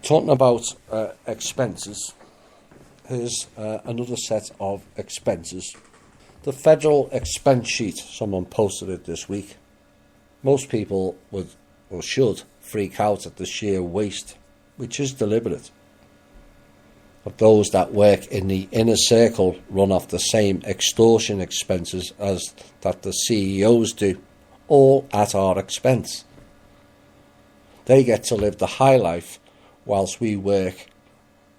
Talking about expenses, here's another set of expenses. The federal expense sheet, someone posted it this week. Most people would or should freak out at the sheer waste, which is deliberate, of those that work in the inner circle run off the same extortion expenses as that the CEOs do, all at our expense. They get to live the high life whilst we work,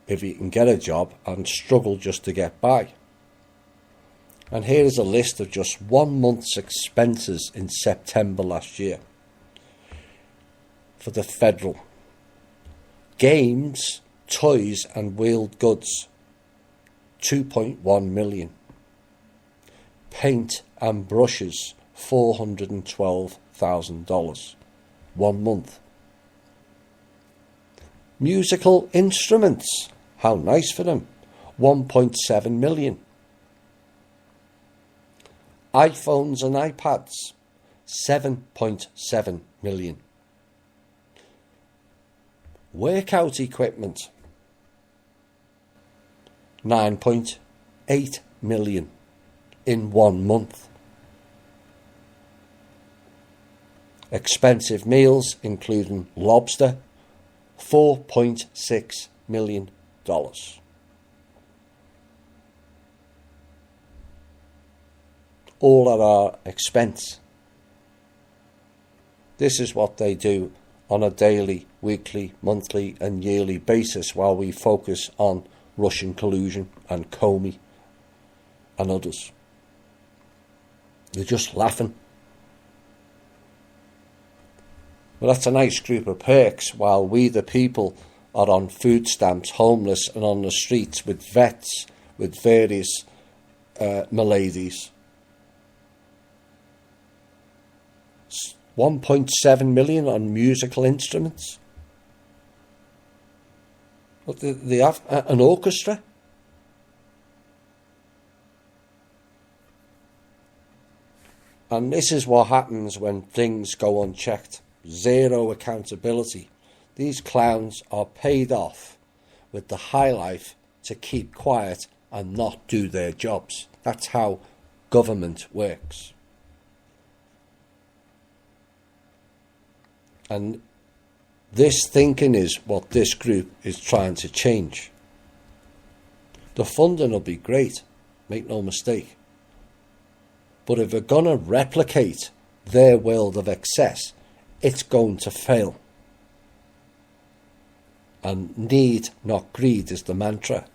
if you can get a job, and struggle just to get by. And here is a list of just 1 month's expenses in September last year for the federal. Games, toys and wheeled goods, 2.1 million. Paint and brushes, $412,000. 1 month. Musical instruments, how nice for them, 1.7 million. iPhones and iPads, 7.7 million. Workout equipment, 9.8 million in 1 month. Expensive meals, including lobster, $4.6 million. All at our expense. This is what they do on a daily, weekly, monthly and yearly basis while we focus on Russian collusion and Comey and others. They're just laughing. Well, that's a nice group of perks while we the people are on food stamps, homeless and on the streets with vets, with various maladies. 1.7 million on musical instruments. What, they have an orchestra? And this is what happens when things go unchecked. Zero accountability. These clowns are paid off with the high life to keep quiet and not do their jobs. That's how government works. And this thinking is what this group is trying to change. The funding will be great, make no mistake. But if we're going to replicate their world of excess, it's going to fail. And need, not greed, is the mantra.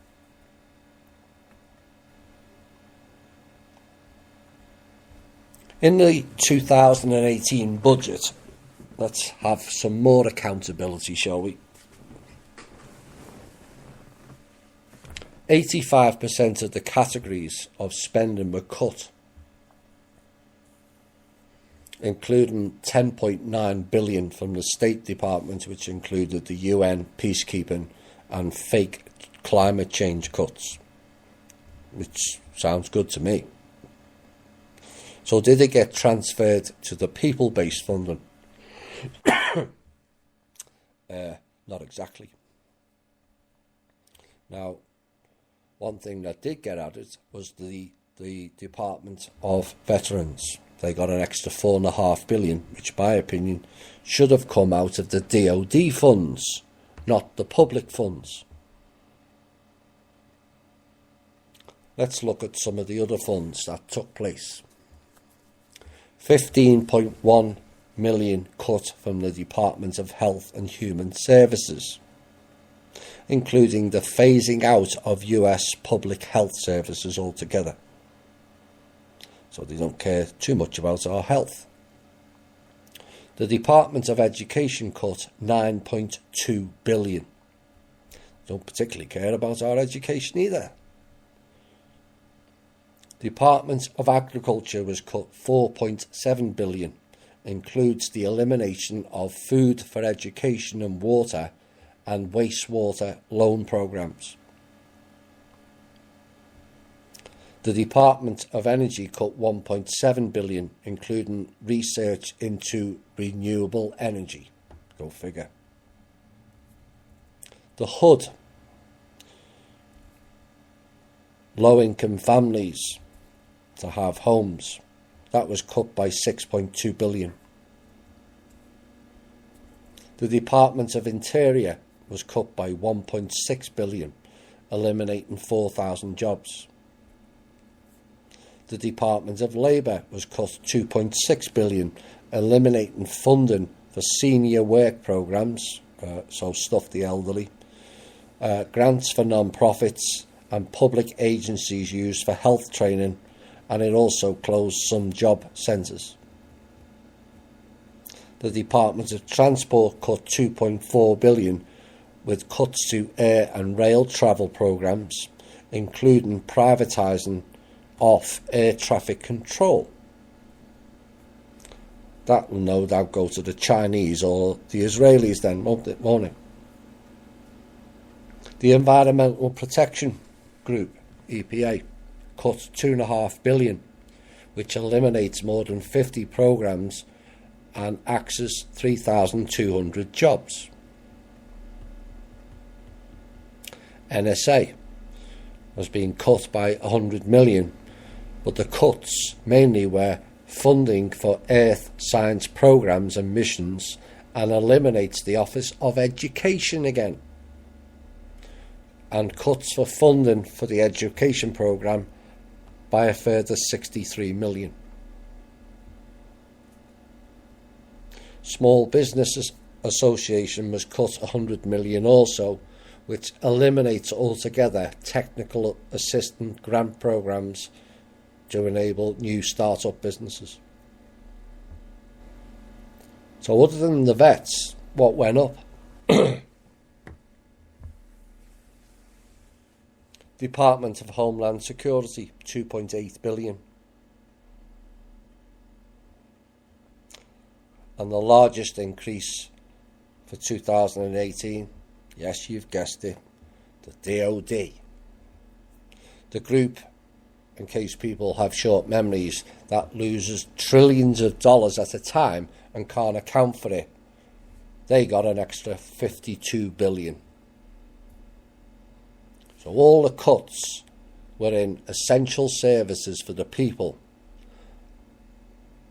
In the 2018 budget, let's have some more accountability, shall we? 85% of the categories of spending were cut, including 10.9 billion from the State Department, which included the UN, peacekeeping and fake climate change cuts, which sounds good to me. So did it get transferred to the people-based funding? Not exactly. Now, one thing that did get added was the Department of Veterans. They got an extra 4.5 billion, which, my opinion, should have come out of the DoD funds, not the public funds. Let's look at some of the other funds that took place. 15.1 million cut from the Department of Health and Human Services, including the phasing out of US public health services altogether. So they don't care too much about our health. The Department of Education cut 9.2 billion. Don't particularly care about our education either. Department of Agriculture was cut 4.7 billion. Includes the elimination of food for education and water and wastewater loan programs. The Department of Energy cut 1.7 billion, including research into renewable energy. Go figure. The HUD, low-income families to have homes, that was cut by 6.2 billion. The Department of Interior was cut by 1.6 billion, eliminating 4,000 jobs. The Department of Labour was cut 2.6 billion, eliminating funding for senior work programmes, so stuff the elderly, grants for non-profits and public agencies used for health training, and it also closed some job centres. The Department of Transport cut 2.4 billion with cuts to air and rail travel programmes, including privatising off air traffic control. That will no doubt go to the Chinese or the Israelis then, won't it? The Environmental Protection Group, EPA, cut 2.5 billion, which eliminates more than 50 programmes and axes 3,200 jobs. NSA was being cut by 100 million, but the cuts mainly were funding for Earth science programmes and missions, and eliminates the Office of Education again, and cuts for funding for the education programme by a further 63 million. Small Business Association was cut 100 million also, which eliminates altogether technical assistant grant programmes to enable new start-up businesses. So other than the vets, what went up? Department of Homeland Security, 2.8 billion. And the largest increase for 2018, yes, you've guessed it, the DOD. The group, in case people have short memories, that loses trillions of dollars at a time and can't account for it. They got an extra 52 billion. So all the cuts were in essential services for the people.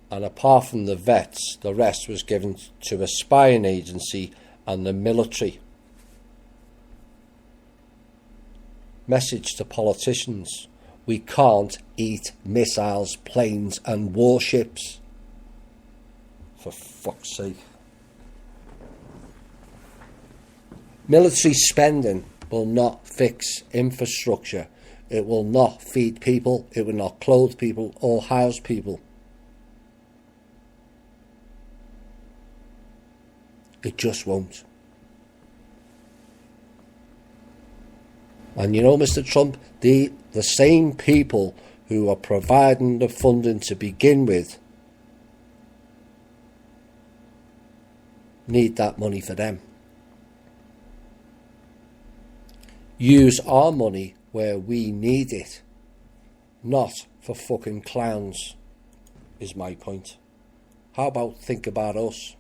And apart from the vets, the rest was given to a spying agency and the military. Message to politicians: we can't eat missiles, planes and warships. For fuck's sake. Military spending will not fix infrastructure. It will not feed people, it will not clothe people or house people. It just won't. And you know, Mr. Trump, the same people who are providing the funding to begin with need that money for them. Use our money where we need it, not for fucking clowns, is my point. How about think about us?